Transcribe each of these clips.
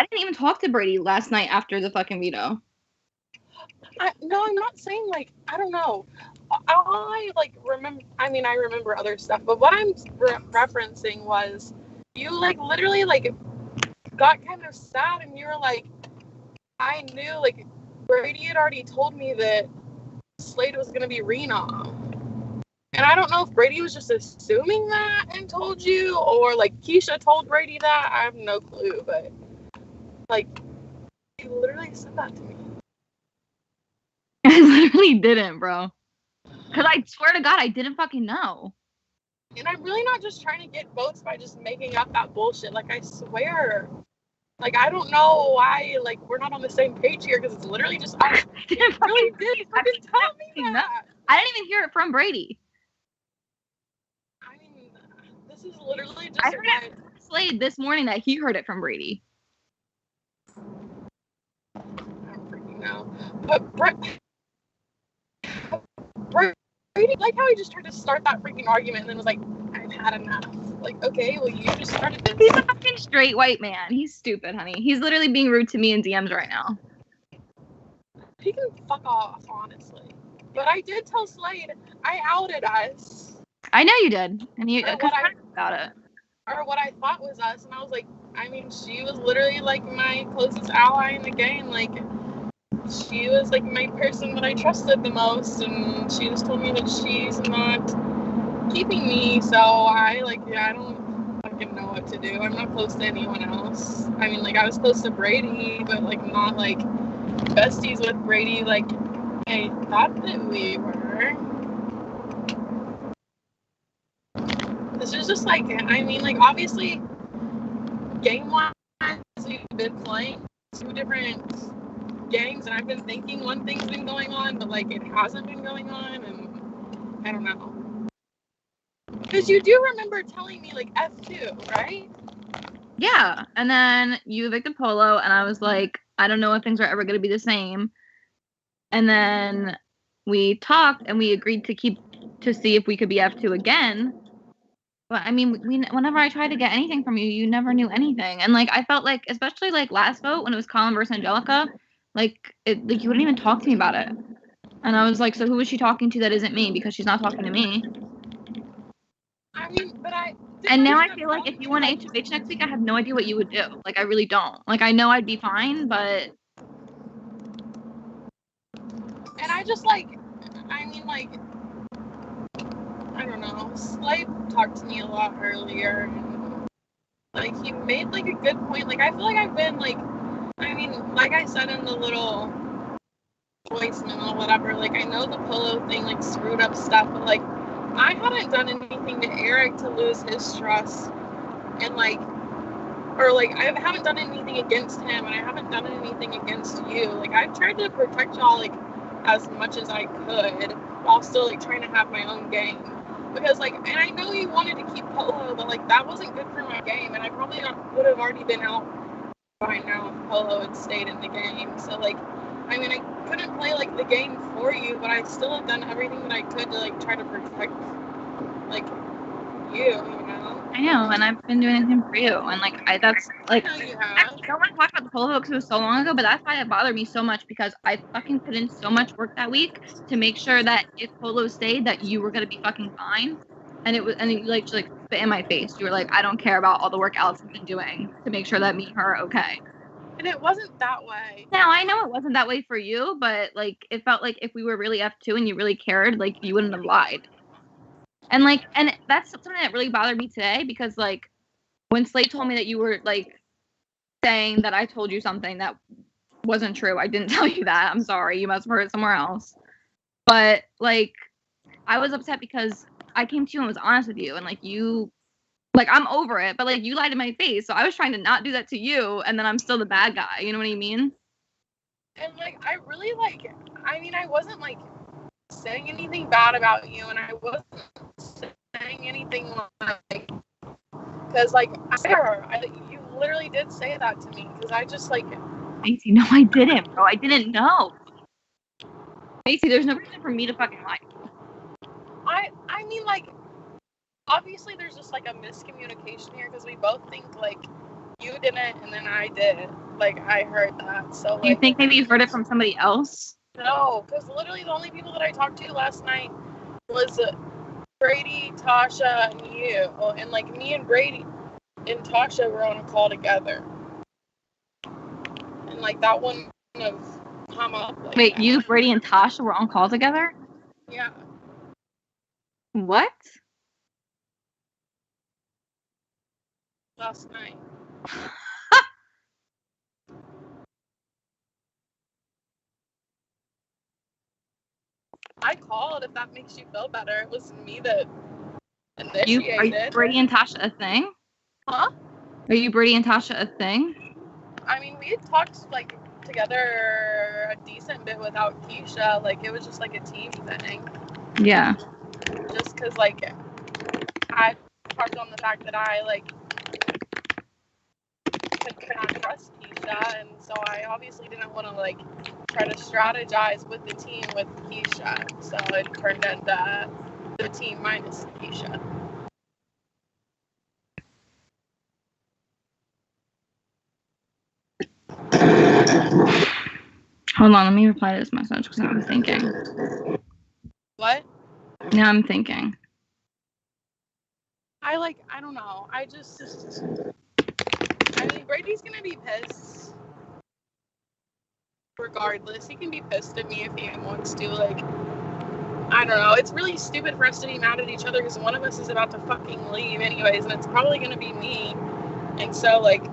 I didn't even talk to Brady last night after the fucking veto. No, I'm not saying, like, I don't know. I remember other stuff, but what I'm referencing was you, like, literally, like, got kind of sad, and you were like, I knew, like, Brady had already told me that Slade was going to be renom. And I don't know if Brady was just assuming that and told you, or, like, Keisha told Brady that. I have no clue, but, like, he literally said that to me. I literally didn't, bro. Because I swear to God, I didn't fucking know. And I'm really not just trying to get votes by just making up that bullshit. Like, I swear. Like, I don't know why, like, we're not on the same page here, because it's literally just us. You really did fucking tell me that. I didn't even hear it from Brady. I mean, this is literally just... I heard it from Slade this morning that he heard it from Brady. I don't freaking know. But Brady, like how he just tried to start that freaking argument and then was like, I've had enough. Like, okay, well, you just started this. He's a fucking straight white man. He's stupid, honey. He's literally being rude to me in DMs right now. He can fuck off, honestly. But I did tell Slade, I outed us. I know you did. And you about it. Or what I thought was us. And I was like, I mean, she was literally, like, my closest ally in the game. Like, she was, like, my person that I trusted the most. And she just told me that she's not keeping me. So I don't fucking know what to do. I'm not close to anyone else. I mean, like, I was close to Brady, but, like, not, like, besties with Brady, like I thought that we were. This is just like, I mean, like, obviously, game-wise, we've been playing 2 different games, and I've been thinking one thing's been going on, but, like, it hasn't been going on, and I don't know. Because you do remember telling me, like, F2, right? Yeah, and then you evicted Polo, and I was like, I don't know if things are ever going to be the same. And then we talked, and we agreed to see if we could be F2 again. But I mean, whenever I tried to get anything from you, you never knew anything. And like, I felt like, especially like last vote when it was Colin versus Angelica, like you wouldn't even talk to me about it. And I was like, so who is she talking to that isn't me? Because she's not talking to me. I mean, but and now I feel like if you won HOH next week, I have no idea what you would do. Like, I really don't. Like, I know I'd be fine, but... And I just, like, I mean, like, I don't know. Slade talked to me a lot earlier. And, like, he made, like, a good point. Like, I feel like I've been, like, I mean, like I said in the little voicemail or whatever, like, I know the Polo thing, like, screwed up stuff, but, like, I haven't done anything to Eric to lose his trust, and, like, or, like, I haven't done anything against him, and I haven't done anything against you. Like, I've tried to protect y'all, like, as much as I could, while still, like, trying to have my own game. Because, like, and I know you wanted to keep Polo, but, like, that wasn't good for my game, and I probably would have already been out by now if Polo had stayed in the game. So, like, I mean, I couldn't play, like, the game for you, but I still have done everything that I could to, like, try to protect, like, you know? I know, and I've been doing anything for you, and, like, that's, like, I know you have. I don't want to talk about the Polo vote because it was so long ago, but that's why it bothered me so much, because I fucking put in so much work that week to make sure that if Polo stayed, that you were going to be fucking fine, and you, like, spit in my face. You were like, I don't care about all the work Alison's been doing to make sure that me and her are okay. And it wasn't that way. Now, I know it wasn't that way for you, but, like, it felt like if we were really F2 and you really cared, like, you wouldn't have lied. And, like, and that's something that really bothered me today, because, like, when Slade told me that you were, like, saying that I told you something that wasn't true, I didn't tell you that. I'm sorry. You must have heard it somewhere else. But, like, I was upset because I came to you and was honest with you, and, like, you... Like, I'm over it, but, like, you lied in my face, so I was trying to not do that to you, and then I'm still the bad guy, you know what I mean? And, like, I really, like, I mean, I wasn't, like, saying anything bad about you, and I wasn't saying anything, like, because, like, you literally did say that to me, because I just, like... Macy, no, I didn't, bro. I didn't know. Macy, there's no reason for me to fucking lie. I mean, like... Obviously, there's just, like, a miscommunication here, because we both think, like, you didn't, and then I did. like, I heard that. So, Do you like, think maybe you heard it from somebody else? no, because literally the only people that I talked to last night was Brady, Tasha, and you. Oh, and, like, me and Brady and Tasha were on a call together. And, like, that wouldn't have come up like Wait, that. you, Brady, and Tasha were on call together? Yeah. What? Last night. I called if that makes you feel better. It was me that initiated. Are you Brady and Tasha a thing? Huh? Are you Brady and Tasha a thing? I mean, we had talked, like, together a decent bit without Keisha. Like, it was just, like, a team thing. Yeah. Just because, like, I talked on the fact that I, like, could not trust Keisha, and so I obviously didn't want to, like, try to strategize with the team with Keisha. So it turned into the team minus Keisha. Hold on, let me reply to this message because I'm thinking. What? Now I'm thinking. I don't know. I mean, Brady's gonna be pissed. Regardless, he can be pissed at me if he wants to. Like, I don't know. It's really stupid for us to be mad at each other because one of us is about to fucking leave anyways, and it's probably gonna be me. And so, like,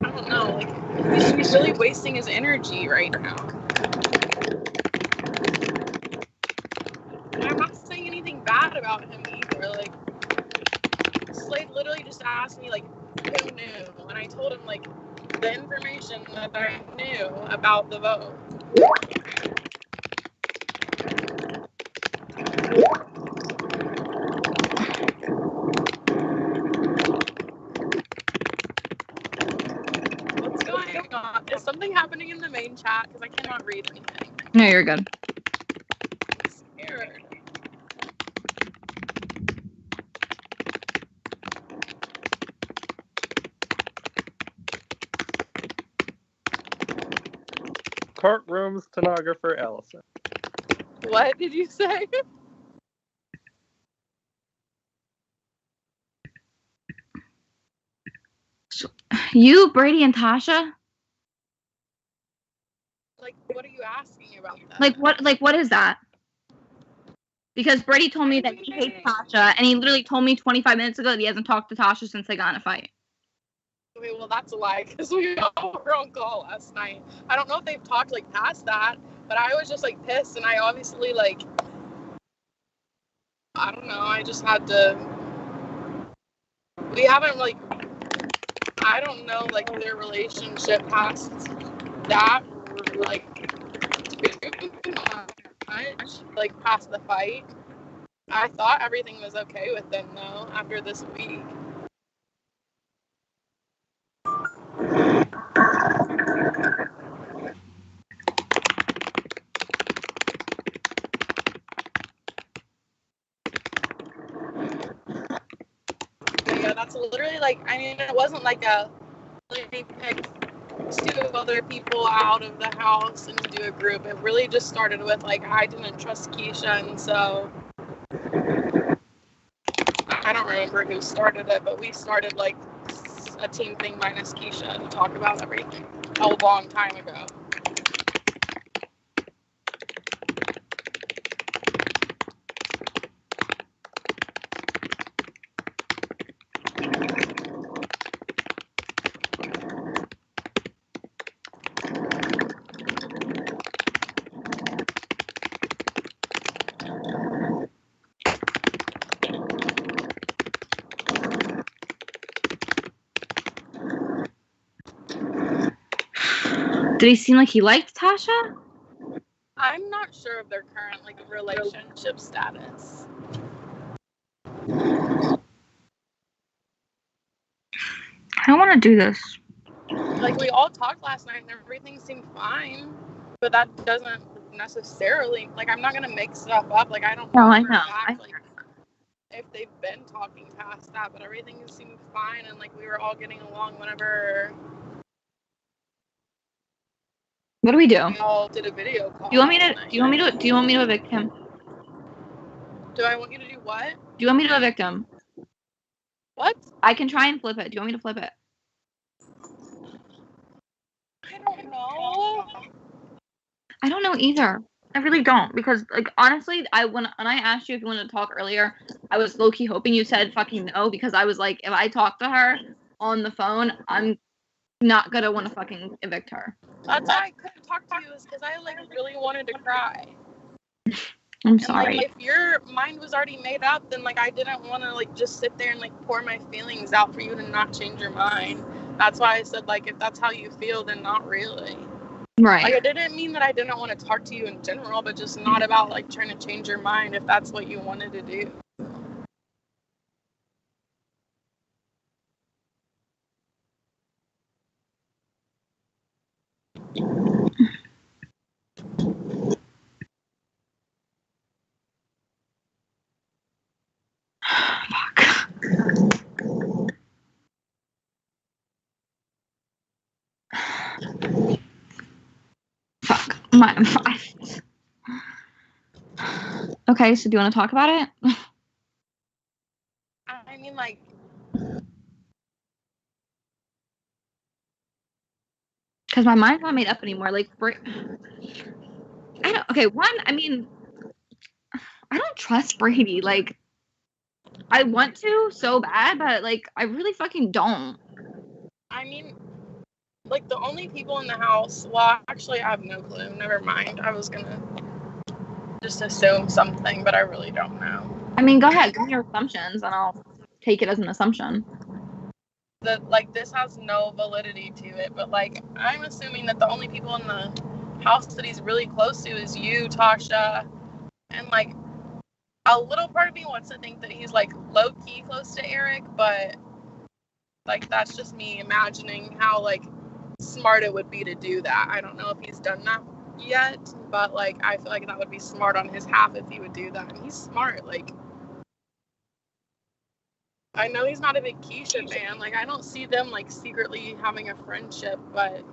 I don't know. Like, he's really wasting his energy right now. And I'm not saying anything bad about him either. Like, Slade literally just asked me, like, who knew? And I told him, like, the information that I knew about the vote. What's going on? Is something happening in the main chat? Because I cannot read anything. No, you're good. I'm scared. Courtroom stenographer Alison. What did you say? You, Brady, and Tasha? Like, what are you asking about that? Like what is that? Because Brady told me that he hates Tasha, and he literally told me 25 minutes ago that he hasn't talked to Tasha since they got in a fight. Okay, well, that's a lie, because we all were on call last night. I don't know if they've talked, like, past that, but I was just, like, pissed, and I obviously, like, I don't know, I just had to, we haven't, like, I don't know, like, their relationship past that, like, too much, like, past the fight. I thought everything was okay with them, though, after this week. But yeah, that's literally, like, I mean, it wasn't like a, like, they picked two other people out of the house and do a group. It really just started with, like, I didn't trust Keisha, and so I don't remember who started it, but we started, like, a team thing minus Keisha to talk about everything a long time ago. Did he seem like he liked Tasha? I'm not sure of their current, like, relationship status. I don't want to do this. Like, we all talked last night and everything seemed fine, but that doesn't necessarily, like, I'm not gonna make stuff up. Like, I don't know. No, I for a know. fact, like, if they've been talking past that, but everything seemed fine, and, like, we were all getting along whenever What do we do? We all did a video call. Do you want me to evict him? Do I want you to do what? Do you want me to evict him? What? I can try and flip it. Do you want me to flip it? I don't know. I don't know either. I really don't, because like honestly, when I asked you if you wanted to talk earlier, I was low key hoping you said fucking no, because I was like, if I talk to her on the phone, I'm not gonna want to fucking evict her. That's why I couldn't talk to you, is because I like really wanted to cry. I'm sorry. Like, if your mind was already made up, then like I didn't want to like just sit there and like pour my feelings out for you to not change your mind. That's why I said like if that's how you feel, then not really. Right. Like, I didn't mean that I didn't want to talk to you in general, but just not about, like, trying to change your mind if that's what you wanted to do. Fuck. Okay, so do you want to talk about it? I mean, like... Because my mind's not made up anymore. Like, I don't... Okay, one, I mean... I don't trust Brady. Like, I want to so bad, but, like, I really fucking don't. I mean... Like, the only people in the house... Well, actually, I have no clue. Never mind. I was gonna just assume something, but I really don't know. I mean, go ahead. Give me your assumptions, and I'll take it as an assumption. That, like, this has no validity to it, but, like, I'm assuming that the only people in the house that he's really close to is you, Tasha, and, like, a little part of me wants to think that he's, like, low-key close to Eric, but, like, that's just me imagining how, like, smart it would be to do that. I don't know if he's done that yet, but, like, I feel like that would be smart on his half if he would do that. And he's smart, like, I know he's not a big Keisha fan. Like, I don't see them, like, secretly having a friendship, but,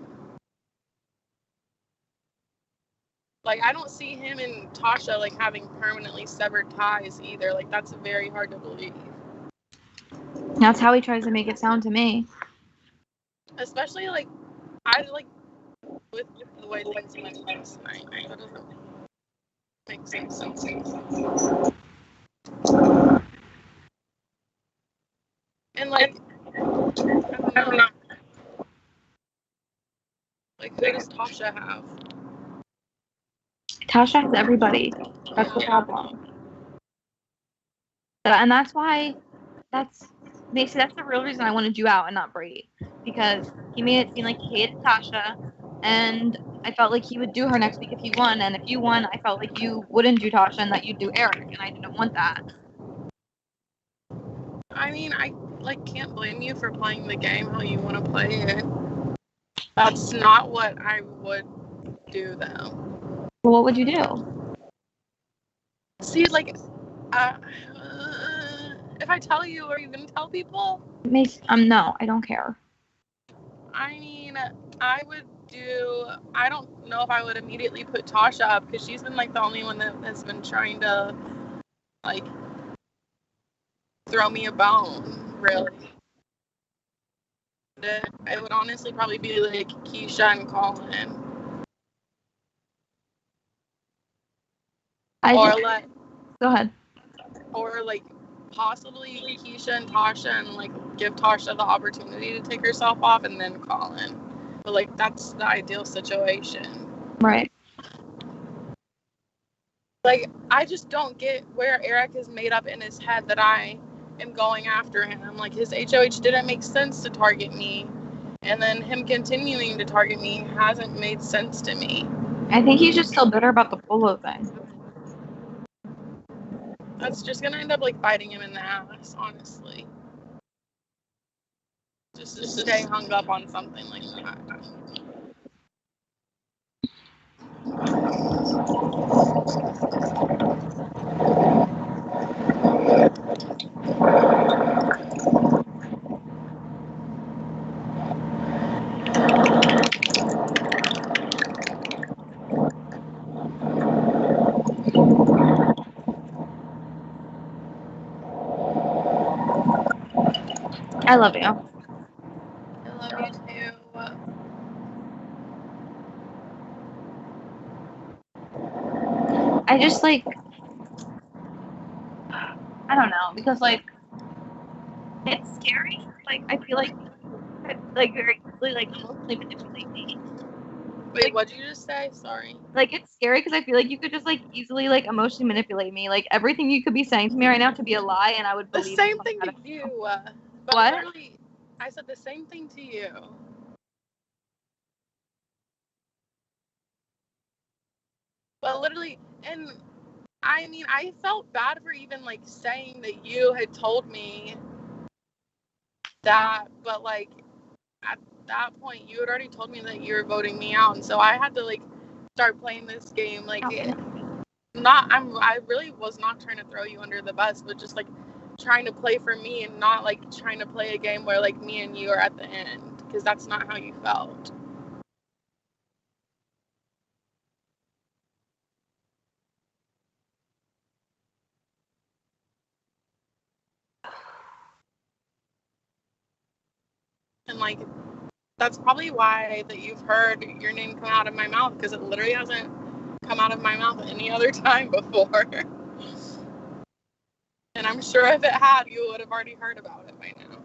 like, I don't see him and Tasha, like, having permanently severed ties either. Like, that's very hard to believe. That's how he tries to make it sound to me. Especially, like, I, like, with the way things went last night. That doesn't make sense. And, like, I don't know. Like, who does Tasha have? Tasha has everybody. That's the problem. And that's why, Macy, that's the real reason I wanted you out and not Brady. Because he made it seem like he hated Tasha, and I felt like he would do her next week if he won, and if you won, I felt like you wouldn't do Tasha and that you'd do Eric, and I didn't want that. I mean, I, like, can't blame you for playing the game how you want to play it. That's not what I would do, though. Well, what would you do? See, like, if I tell you, are you going to tell people? Macy, no, I don't care. I mean, I would do, I don't know if I would immediately put Tasha up, because she's been, like, the only one that has been trying to, like, throw me a bone, really. It would honestly probably be, like, Keisha and Colin. Go ahead. Or, like, possibly Keisha and Tasha, and, like, give Tasha the opportunity to take herself off, and then Colin. But, like, that's the ideal situation. Right. Like, I just don't get where Eric has made up in his head that I am going after him. Like, his HOH didn't make sense to target me, and then him continuing to target me hasn't made sense to me. I think he's just still bitter about the Polo thing. That's just gonna end up, like, biting him in the ass, honestly. Just to stay hung up on something like that. I love you. I love you too. I just like, I don't know, because like it's scary. Like I feel like very easily like emotionally manipulate me. Wait, Like, what'd you just say? Sorry. Like it's scary because I feel like you could just like easily like emotionally manipulate me. Like everything you could be saying to me right now could be a lie, and I would The believe same it thing coming to out of you. But What? literally, I said the same thing to you. But literally, and I mean, I felt bad for even like saying that you had told me that, but like at that point, you had already told me that you were voting me out, and so I had to like start playing this game. Like, I really was not trying to throw you under the bus, but just like trying to play for me and not like trying to play a game where like me and you are at the end, because that's not how you felt. And like that's probably why that you've heard your name come out of my mouth, because it literally hasn't come out of my mouth any other time before. And I'm sure if it had, you would have already heard about it by now.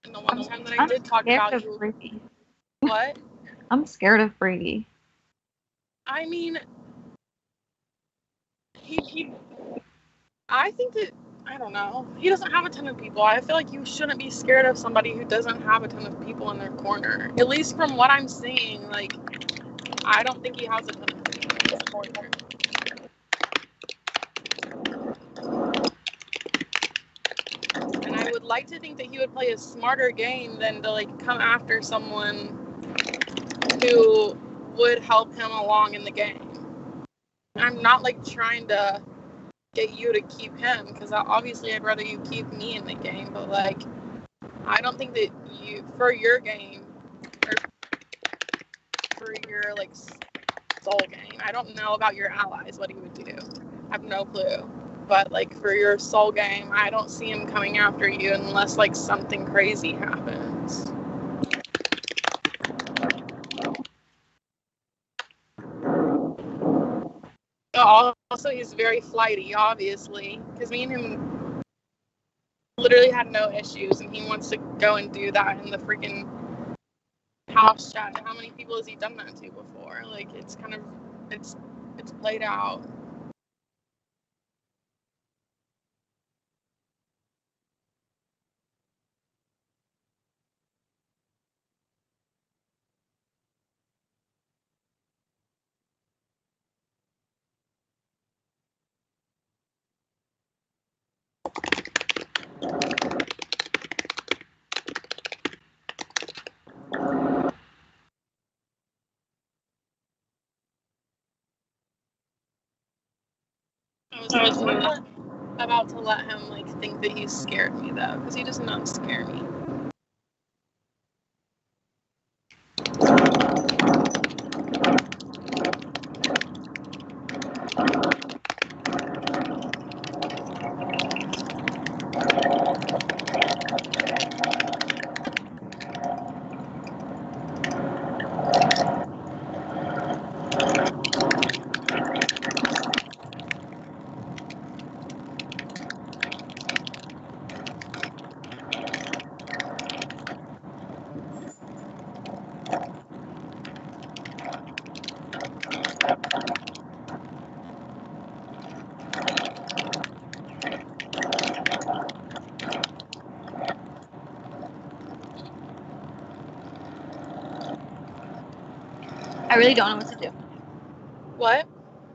And the one time that I did talk about you. Brady. What? I'm scared of Brady. I mean, he I think that, I don't know, he doesn't have a ton of people. I feel like you shouldn't be scared of somebody who doesn't have a ton of people in their corner. At least from what I'm seeing, like, I don't think he has a ton of people in his corner. And I would like to think that he would play a smarter game than to, like, come after someone who would help him along in the game. I'm not, like, trying to get you to keep him, because obviously I'd rather you keep me in the game, but like I don't think that you, for your game or for your like soul game, I don't know about your allies what he would do. I have no clue. But like for your soul game, I don't see him coming after you unless like something crazy happens. Also, he's very flighty, obviously, because me and him literally had no issues, and he wants to go and do that in the freaking house chat. How many people has he done that to before? Like, it's kind of, it's played out. I was not about to let him like think that he scared me though, because he does not scare me. I really don't know what to do. What?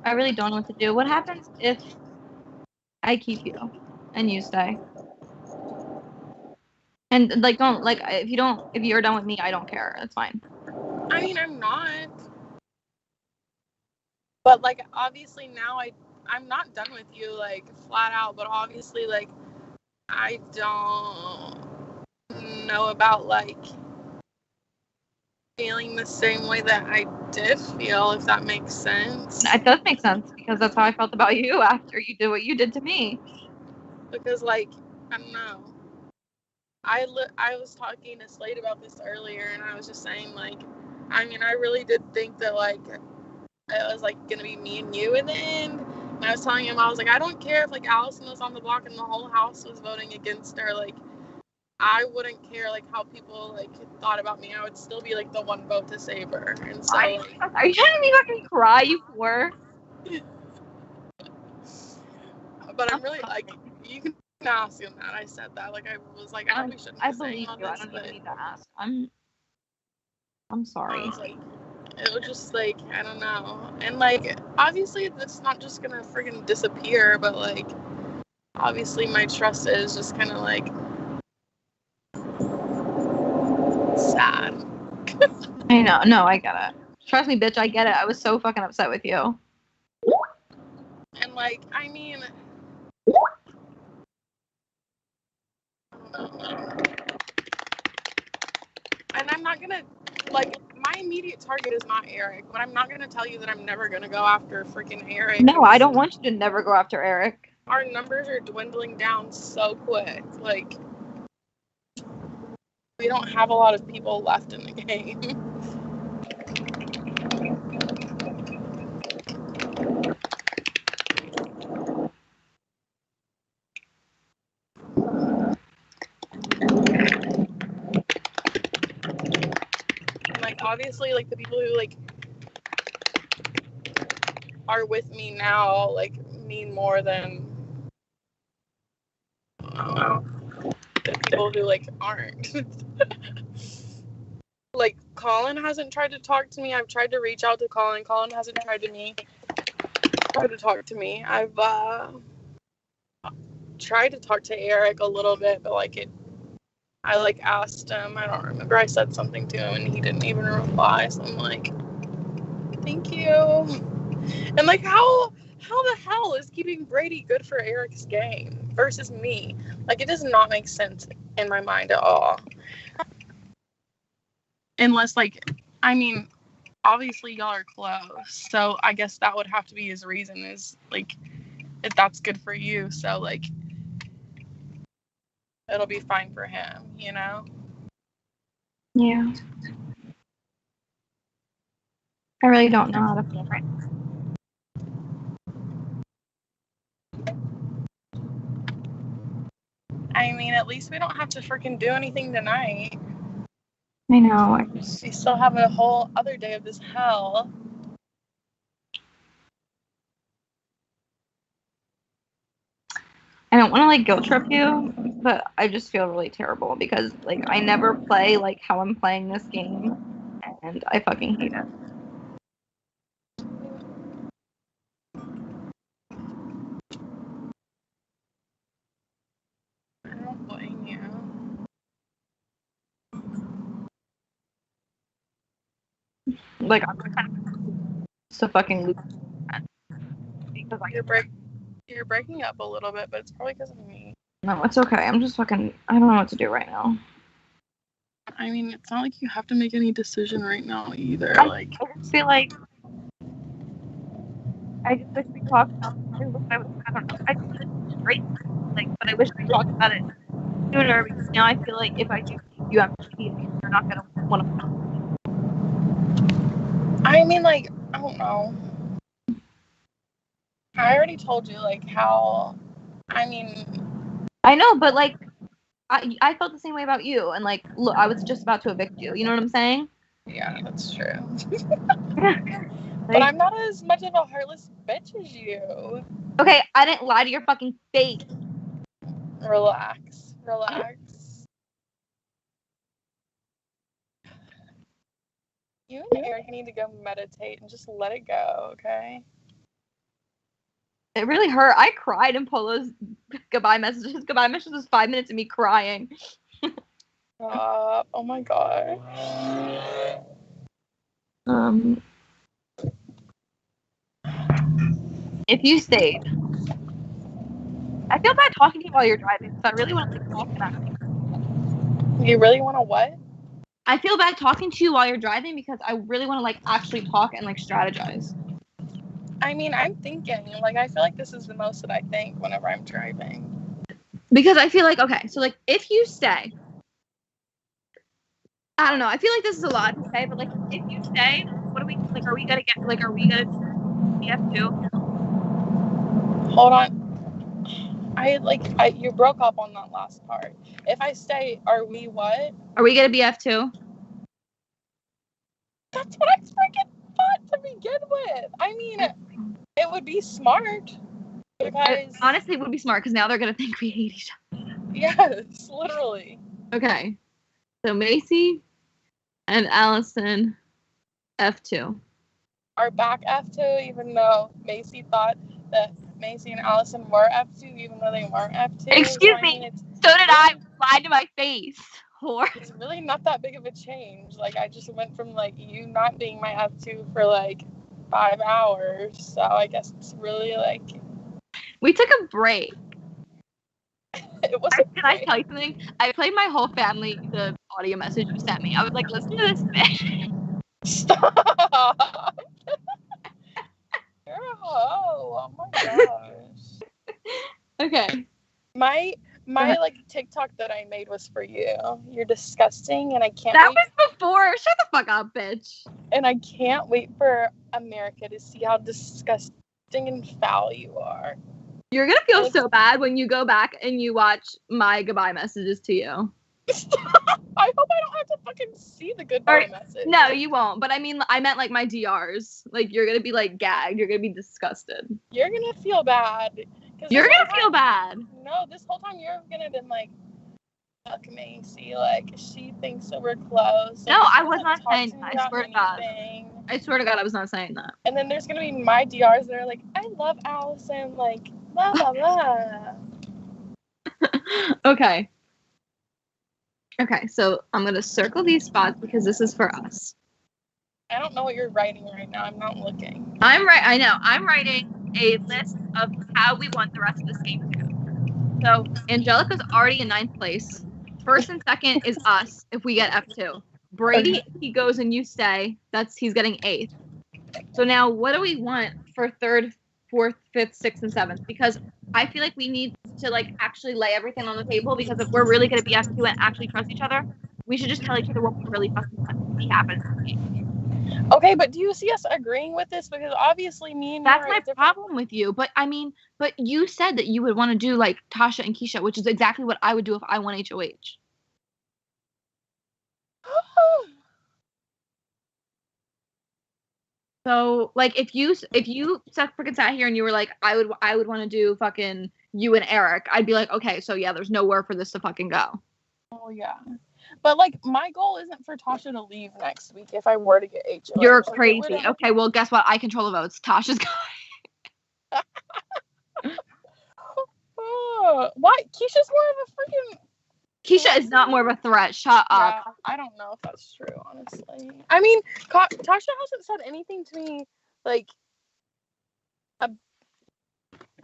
I really don't know what to do. What happens if I keep you and you stay? And like don't like if you're done with me, I don't care. It's fine. I mean, I'm not. But like obviously now I'm not done with you like flat out, but obviously like I don't know about like feeling the same way that I did feel, if that makes sense. It does make sense, because that's how I felt about you after you did what you did to me. Because, like, I don't know. I was talking to Slade about this earlier, and I was just saying, like, I mean, I really did think that, like, it was, like, going to be me and you in the end. And I was telling him, I was like, I don't care if, like, Alison was on the block and the whole house was voting against her. Like, I wouldn't care, like, how people, like, thought about me. I would still be, like, the one vote to save her. And so, are you trying to make me cry, you whore? But I'm really, like, you can ask him that. I said that. Like, I was like, I probably shouldn't be saying all this. I don't even need to ask. I'm sorry. I was like, it was just, like, I don't know. And, like, obviously, it's not just gonna friggin' disappear, but, like, obviously my trust is just kind of, like, sad. I know. No, I get it. Trust me, bitch, I get it. I was so fucking upset with you. And, like, I mean, and I'm not gonna, like, my immediate target is not Eric, but I'm not gonna tell you that I'm never gonna go after freaking Eric. No, I don't want you to never go after Eric. Our numbers are dwindling down so quick. Like, we don't have a lot of people left in the game. Obviously, like, the people who, like, are with me now, like, mean more than, I don't know, the people who, like, aren't. Like, Colin hasn't tried to talk to me. I've tried to reach out to Colin. Colin hasn't tried to talk to me. I've tried to talk to Eric a little bit, but, like, I, like, asked him. I don't remember. I said something to him, and he didn't even reply. So I'm like, thank you. And, like, how the hell is keeping Brady good for Eric's game versus me? Like, it does not make sense in my mind at all. Unless, like, I mean, obviously y'all are close. So I guess that would have to be his reason, is, like, if that's good for you. So, like, it'll be fine for him, you know? Yeah. I really don't know how to feel right now. I mean, at least we don't have to freaking do anything tonight. I know. We still have a whole other day of this hell. I don't want to, like, guilt trip you, but I just feel really terrible because, like, I never play, like, how I'm playing this game, and I fucking hate it. I don't blame you. Like, I'm kind of so fucking lose because You're breaking up a little bit, but it's probably because of me. No, it's okay. I'm just fucking, I don't know what to do right now. I mean, it's not like you have to make any decision right now either. I just feel like I just wish we talked about it. I don't know. I think it's great, like, but I wish we talked about it sooner because now I feel like if I do you, I'm cheating. You're not gonna want to. I mean, like, I don't know. I already told you, like, how. I mean, I know, but, like, I felt the same way about you, and, like, look, I was just about to evict you. You know what I'm saying? Yeah, that's true. Like, but I'm not as much of a heartless bitch as you. Okay, I didn't lie to your fucking face. Relax. You and Eric need to go meditate and just let it go, okay? It really hurt. I cried in Polo's goodbye messages. Goodbye message was 5 minutes of me crying. Oh my god. If you stayed, I feel bad talking to you while you're driving, so I really want to talk about it. You really want to what? I feel bad talking to you while you're driving because I really want to like actually talk and like strategize. I mean, I'm thinking, like, I feel like this is the most that I think whenever I'm driving. Because I feel like, okay, so like if you stay, I don't know, I feel like this is a lot to say, but like if you stay, what are we like? Are we gonna be F2? Hold on. You broke up on that last part. If I stay, are we what? Are we gonna be F2? That's what I freaking thought to begin with. I mean, it would be smart. Because honestly, it would be smart because now they're gonna think we hate each other. Yes, literally. Okay, so Macy and Alison, F2. Are back F2, even though Macy thought that Macy and Alison were F2, even though they weren't F2. Excuse me. So did I. Lied to my face. Whore. It's really not that big of a change. Like, I just went from like you not being my F2 for like 5 hours, so I guess it's really like. We took a break. It was. Can I tell you something? I played my whole family the audio message you sent me. I was like, listen to this bitch. Stop. You're a hoe. Oh my gosh. Okay. My like TikTok that I made was for you. You're disgusting, and I can't. That was before. Shut the fuck up, bitch. And I can't wait for America to see how disgusting and foul you are. You're gonna feel so bad when you go back and you watch my goodbye messages to you. I hope I don't have to fucking see the goodbye message. No, you won't. But I meant like my DRs. Like, you're gonna be like gagged. You're gonna be disgusted. You're gonna feel bad. You're gonna feel bad. No, this whole time you're gonna been like, fuck Macy. Like, she thinks that we're close. No, I was not saying that. I swear to God. I swear to God, I was not saying that. And then there's gonna be my DRs that are like, I love Alison. Like, blah, blah, blah. Okay. Okay, so I'm gonna circle these spots because this is for us. I don't know what you're writing right now. I'm not looking. I know. I'm writing a list of how we want the rest of this game to go. So Angelica's already in 9th place. First and second is us if we get F2. Brady, if he goes and you stay, he's getting 8th. So now what do we want for 3rd, 4th, 5th, 6th, and 7th? Because I feel like we need to like actually lay everything on the table, because if we're really gonna be F2 and actually trust each other, we should just tell each other what we really fucking want to see happen. Okay, but do you see us agreeing with this? Because obviously me and that's my problem with you. But I mean, but you said that you would want to do like Tasha and Keisha, which is exactly what I would do if I won HOH. So like if you freaking sat here and you were like, I would want to do fucking you and Eric, I'd be like, okay, so yeah, there's nowhere for this to fucking go. Oh yeah. But like my goal isn't for Tasha to leave next week if I were to get HOH. You're crazy. Okay, well guess what? I control the votes. Tasha's going. Why? Keisha's more of a freaking. Keisha is not more of a threat. Shut up. I don't know if that's true, honestly. I mean, Tasha hasn't said anything to me, like, I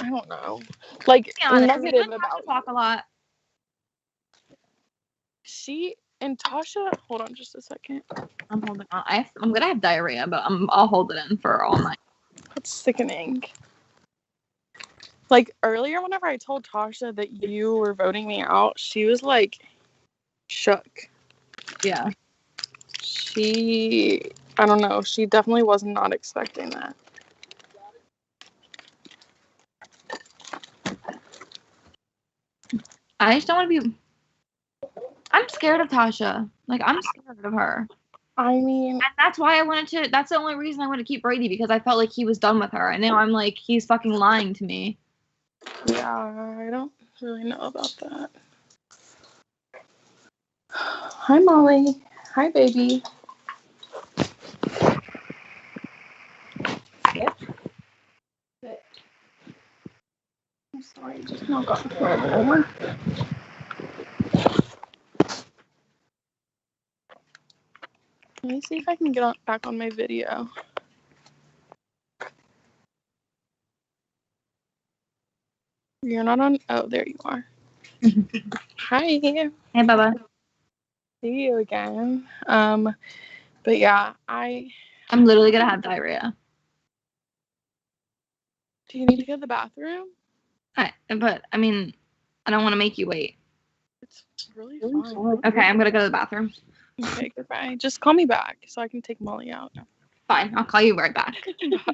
don't know, like, negative about talk a lot. She and Tasha, hold on just a second. I'm holding on. I'm gonna have diarrhea, but I'll hold it in for all night. That's sickening. Like, earlier, whenever I told Tasha that you were voting me out, she was, like, shook. Yeah. I don't know, she definitely was not expecting that. I just don't want to be... I'm scared of Tasha. Like, I'm scared of her. I mean... And that's why that's the only reason I want to keep Brady, because I felt like he was done with her. And now I'm like, he's fucking lying to me. Yeah, I don't really know about that. Hi, Molly. Hi, baby. Yep. I'm sorry, just not got over. Let me see if I can get back on my video. You're not on. Oh, there you are. Hi. Hey, Bubba. see you again. But yeah, I'm literally gonna have diarrhea. Do you need to go to the bathroom? But I mean, I don't want to make you wait. It's really fun. Okay, I'm gonna go to the bathroom. Okay, goodbye. Just call me back so I can take Molly out. Fine, I'll call you right back. Bye.